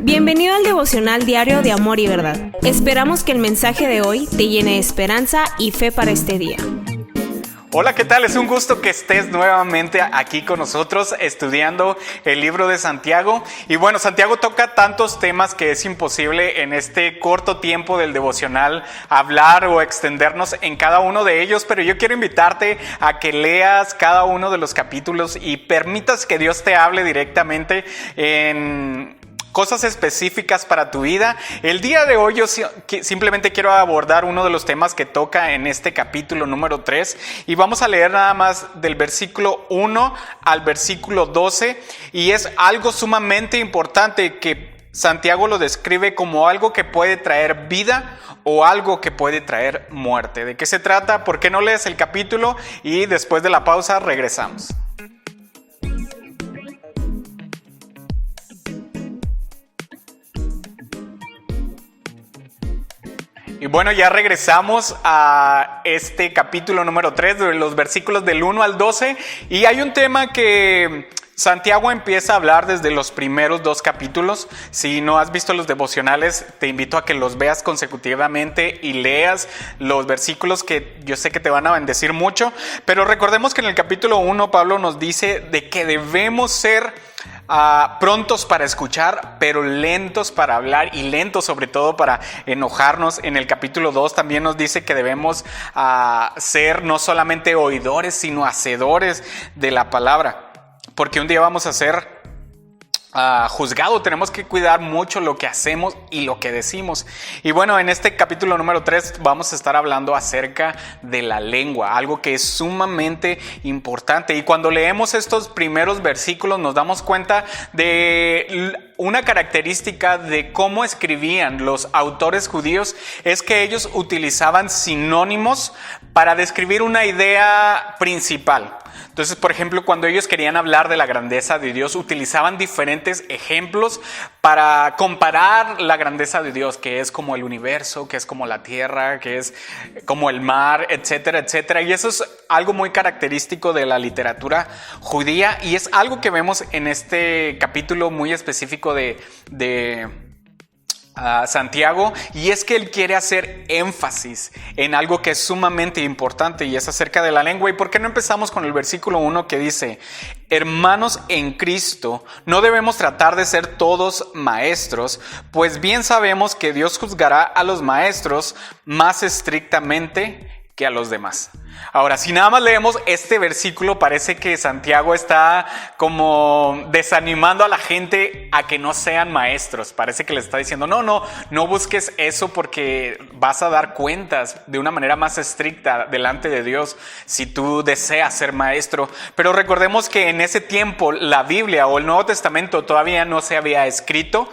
Bienvenido al devocional diario de Amor y Verdad. Esperamos que el mensaje de hoy te llene de esperanza y fe para este día. Hola, ¿qué tal? Es un gusto que estés nuevamente aquí con nosotros estudiando el libro de Santiago. Y bueno, Santiago toca tantos temas que es imposible en este corto tiempo del devocional hablar o extendernos en cada uno de ellos, pero yo quiero invitarte a que leas cada uno de los capítulos y permitas que Dios te hable directamente en cosas específicas para tu vida. El día de hoy yo simplemente quiero abordar uno de los temas que toca en este capítulo número 3 y vamos a leer nada más del versículo 1 al versículo 12 y es algo sumamente importante que Santiago lo describe como algo que puede traer vida o algo que puede traer muerte. ¿De qué se trata? ¿Por qué no lees el capítulo? Y después de la pausa regresamos. Y bueno, ya regresamos a este capítulo número 3, de los versículos del 1 al 12, y hay un tema que Santiago empieza a hablar desde los primeros 2 capítulos. Si no has visto los devocionales, te invito a que los veas consecutivamente y leas los versículos que yo sé que te van a bendecir mucho. Pero recordemos que en el capítulo 1 Pablo nos dice de que debemos ser prontos para escuchar, pero lentos para hablar y lentos sobre todo para enojarnos. En el capítulo 2 también nos dice que debemos ser no solamente oidores, sino hacedores de la palabra, porque un día vamos a ser juzgados. Tenemos que cuidar mucho lo que hacemos y lo que decimos. Y bueno, en este capítulo número 3 vamos a estar hablando acerca de la lengua, algo que es sumamente importante. Y cuando leemos estos primeros versículos nos damos cuenta de una característica de cómo escribían los autores judíos, es que ellos utilizaban sinónimos para describir una idea principal. Entonces, por ejemplo, cuando ellos querían hablar de la grandeza de Dios, utilizaban diferentes ejemplos para comparar la grandeza de Dios, que es como el universo, que es como la tierra, que es como el mar, etcétera, etcétera. Y eso es algo muy característico de la literatura judía y es algo que vemos en este capítulo muy específico de Santiago, y es que él quiere hacer énfasis en algo que es sumamente importante y es acerca de la lengua. ¿Y por qué no empezamos con el versículo 1 que dice: hermanos en Cristo, no debemos tratar de ser todos maestros, pues bien sabemos que Dios juzgará a los maestros más estrictamente que a los demás? Ahora, si nada más leemos este versículo, parece que Santiago está como desanimando a la gente a que no sean maestros. Parece que les está diciendo, no busques eso porque vas a dar cuentas de una manera más estricta delante de Dios si tú deseas ser maestro. Pero recordemos que en ese tiempo la Biblia o el Nuevo Testamento todavía no se había escrito.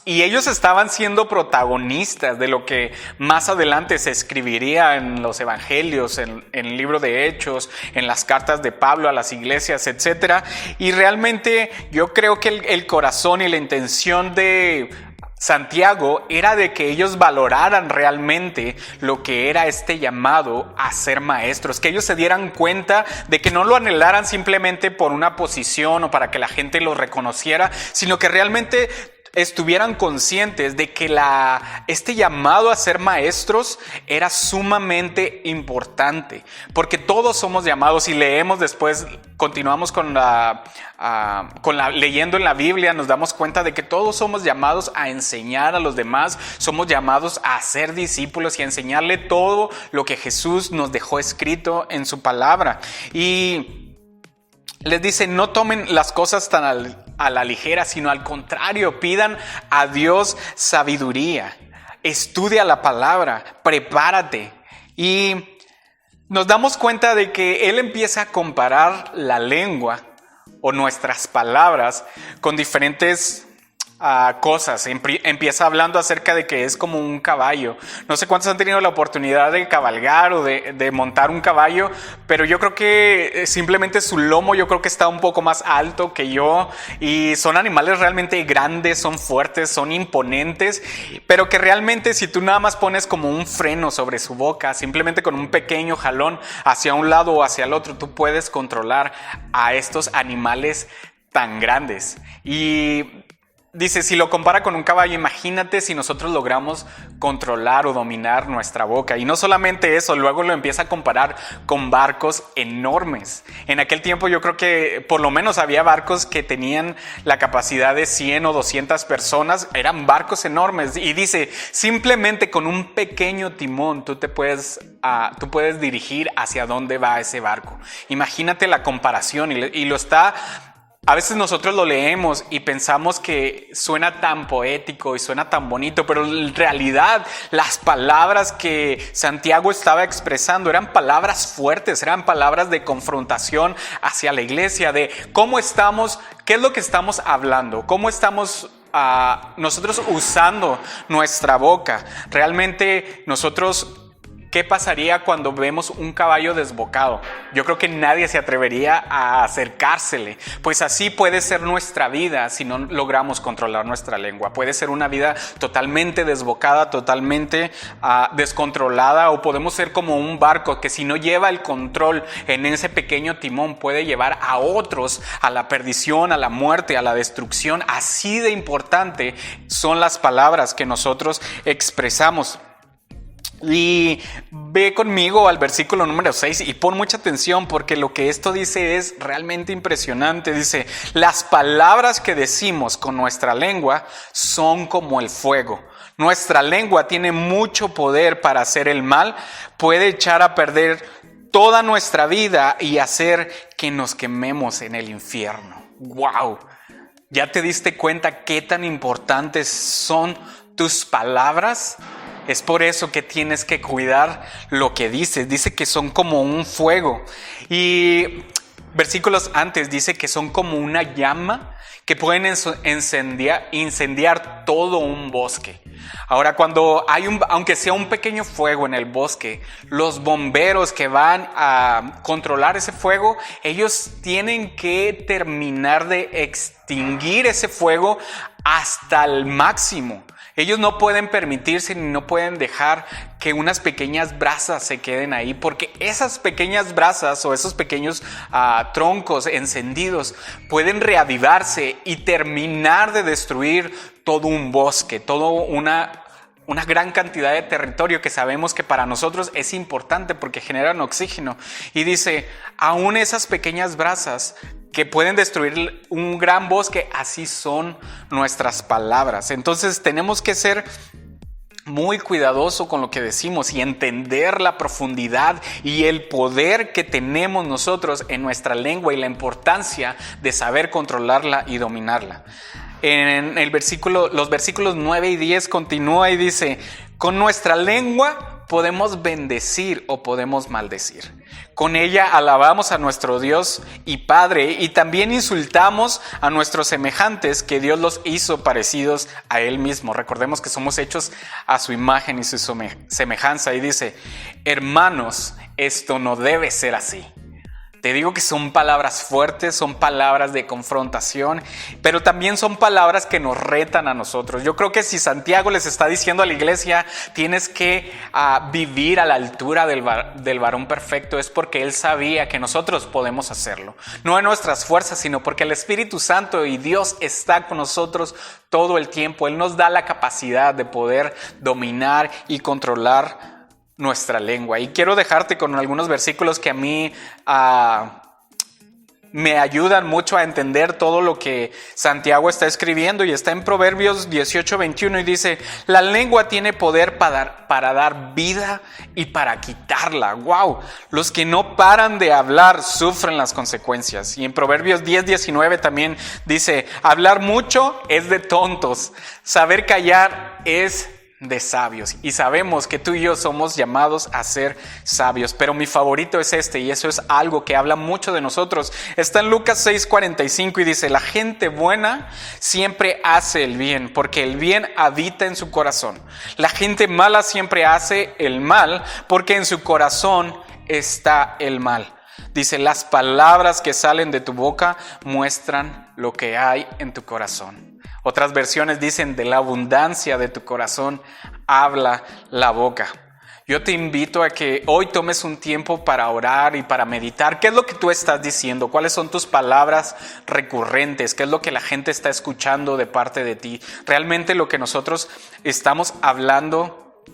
Y ellos estaban siendo protagonistas de lo que más adelante se escribiría en los evangelios, en el libro de Hechos, en las cartas de Pablo a las iglesias, etc. Y realmente yo creo que el corazón y la intención de Santiago era de que ellos valoraran realmente lo que era este llamado a ser maestros, que ellos se dieran cuenta de que no lo anhelaran simplemente por una posición o para que la gente lo reconociera, sino que realmente estuvieran conscientes de que este llamado a ser maestros era sumamente importante, porque todos somos llamados. Y leemos después, continuamos leyendo en la Biblia, nos damos cuenta de que todos somos llamados a enseñar a los demás, somos llamados a ser discípulos y a enseñarle todo lo que Jesús nos dejó escrito en su palabra. Y les dice, no tomen las cosas tan a la ligera, sino al contrario, pidan a Dios sabiduría, estudia la palabra, prepárate. Y nos damos cuenta de que él empieza a comparar la lengua o nuestras palabras con diferentes cosas. Empieza hablando acerca de que es como un caballo. No sé cuántos han tenido la oportunidad de cabalgar o de montar un caballo, pero yo creo que simplemente su lomo yo creo que está un poco más alto que yo, y son animales realmente grandes, son fuertes, son imponentes, pero que realmente si tú nada más pones como un freno sobre su boca, simplemente con un pequeño jalón hacia un lado o hacia el otro, tú puedes controlar a estos animales tan grandes. Y Dice, si lo compara con un caballo, imagínate si nosotros logramos controlar o dominar nuestra boca. Y no solamente eso, luego lo empieza a comparar con barcos enormes. En aquel tiempo yo creo que por lo menos había barcos que tenían la capacidad de 100 o 200 personas. Eran barcos enormes. Y dice, simplemente con un pequeño timón tú puedes dirigir hacia dónde va ese barco. Imagínate la comparación y lo está... A veces nosotros lo leemos y pensamos que suena tan poético y suena tan bonito, pero en realidad las palabras que Santiago estaba expresando eran palabras fuertes, eran palabras de confrontación hacia la iglesia, de cómo estamos, qué es lo que estamos hablando, cómo estamos nosotros usando nuestra boca. Realmente nosotros... ¿Qué pasaría cuando vemos un caballo desbocado? Yo creo que nadie se atrevería a acercársele. Pues así puede ser nuestra vida si no logramos controlar nuestra lengua. Puede ser una vida totalmente desbocada, totalmente descontrolada, o podemos ser como un barco que si no lleva el control en ese pequeño timón puede llevar a otros a la perdición, a la muerte, a la destrucción. Así de importante son las palabras que nosotros expresamos. Y ve conmigo al versículo número 6 y pon mucha atención porque lo que esto dice es realmente impresionante. Dice, las palabras que decimos con nuestra lengua son como el fuego. Nuestra lengua tiene mucho poder para hacer el mal, puede echar a perder toda nuestra vida y hacer que nos quememos en el infierno. ¡Wow! ¿Ya te diste cuenta qué tan importantes son tus palabras? Es por eso que tienes que cuidar lo que dices. Dice que son como un fuego. Y versículos antes dice que son como una llama que pueden incendiar todo un bosque. Ahora, cuando hay aunque sea un pequeño fuego en el bosque, los bomberos que van a controlar ese fuego, ellos tienen que terminar de extinguir ese fuego hasta el máximo. Ellos no pueden permitirse ni no pueden dejar que unas pequeñas brasas se queden ahí, porque esas pequeñas brasas o esos pequeños troncos encendidos pueden reavivarse y terminar de destruir todo un bosque, toda una gran cantidad de territorio que sabemos que para nosotros es importante porque generan oxígeno. Y dice, aún esas pequeñas brasas que pueden destruir un gran bosque, así son nuestras palabras. Entonces tenemos que ser muy cuidadosos con lo que decimos y entender la profundidad y el poder que tenemos nosotros en nuestra lengua y la importancia de saber controlarla y dominarla. En los versículos 9 y 10 continúa y dice, con nuestra lengua podemos bendecir o podemos maldecir. Con ella alabamos a nuestro Dios y Padre y también insultamos a nuestros semejantes que Dios los hizo parecidos a Él mismo. Recordemos que somos hechos a su imagen y su semejanza. Y dice, hermanos, esto no debe ser así. Te digo que son palabras fuertes, son palabras de confrontación, pero también son palabras que nos retan a nosotros. Yo creo que si Santiago les está diciendo a la iglesia, tienes que vivir a la altura del varón perfecto, es porque él sabía que nosotros podemos hacerlo. No en nuestras fuerzas, sino porque el Espíritu Santo y Dios está con nosotros todo el tiempo. Él nos da la capacidad de poder dominar y controlar nuestra lengua. Y quiero dejarte con algunos versículos que a mí me ayudan mucho a entender todo lo que Santiago está escribiendo, y está en Proverbios 18:21 y dice, la lengua tiene poder para dar vida y para quitarla. ¡Wow! Los que no paran de hablar sufren las consecuencias. Y en Proverbios 10:19 también dice, hablar mucho es de tontos, saber callar es de sabios. Y sabemos que tú y yo somos llamados a ser sabios, pero mi favorito es este, y eso es algo que habla mucho de nosotros. Está en Lucas 6:45 y dice, la gente buena siempre hace el bien, porque el bien habita en su corazón. La gente mala siempre hace el mal, porque en su corazón está el mal. Dice, las palabras que salen de tu boca muestran lo que hay en tu corazón. Otras versiones dicen, de la abundancia de tu corazón habla la boca. Yo te invito a que hoy tomes un tiempo para orar y para meditar. ¿Qué es lo que tú estás diciendo? ¿Cuáles son tus palabras recurrentes? ¿Qué es lo que la gente está escuchando de parte de ti? ¿Realmente lo que nosotros estamos hablando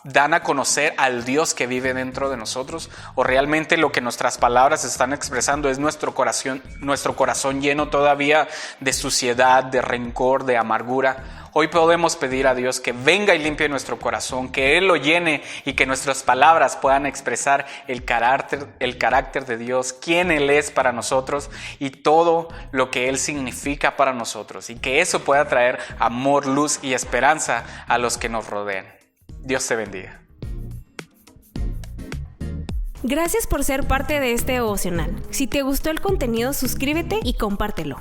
dan a conocer al Dios que vive dentro de nosotros? ¿O realmente lo que nuestras palabras están expresando es nuestro corazón lleno todavía de suciedad, de rencor, de amargura? Hoy podemos pedir a Dios que venga y limpie nuestro corazón, que Él lo llene y que nuestras palabras puedan expresar el carácter de Dios, quién Él es para nosotros y todo lo que Él significa para nosotros, y que eso pueda traer amor, luz y esperanza a los que nos rodean. Dios te bendiga. Gracias por ser parte de este devocional. Si te gustó el contenido, suscríbete y compártelo.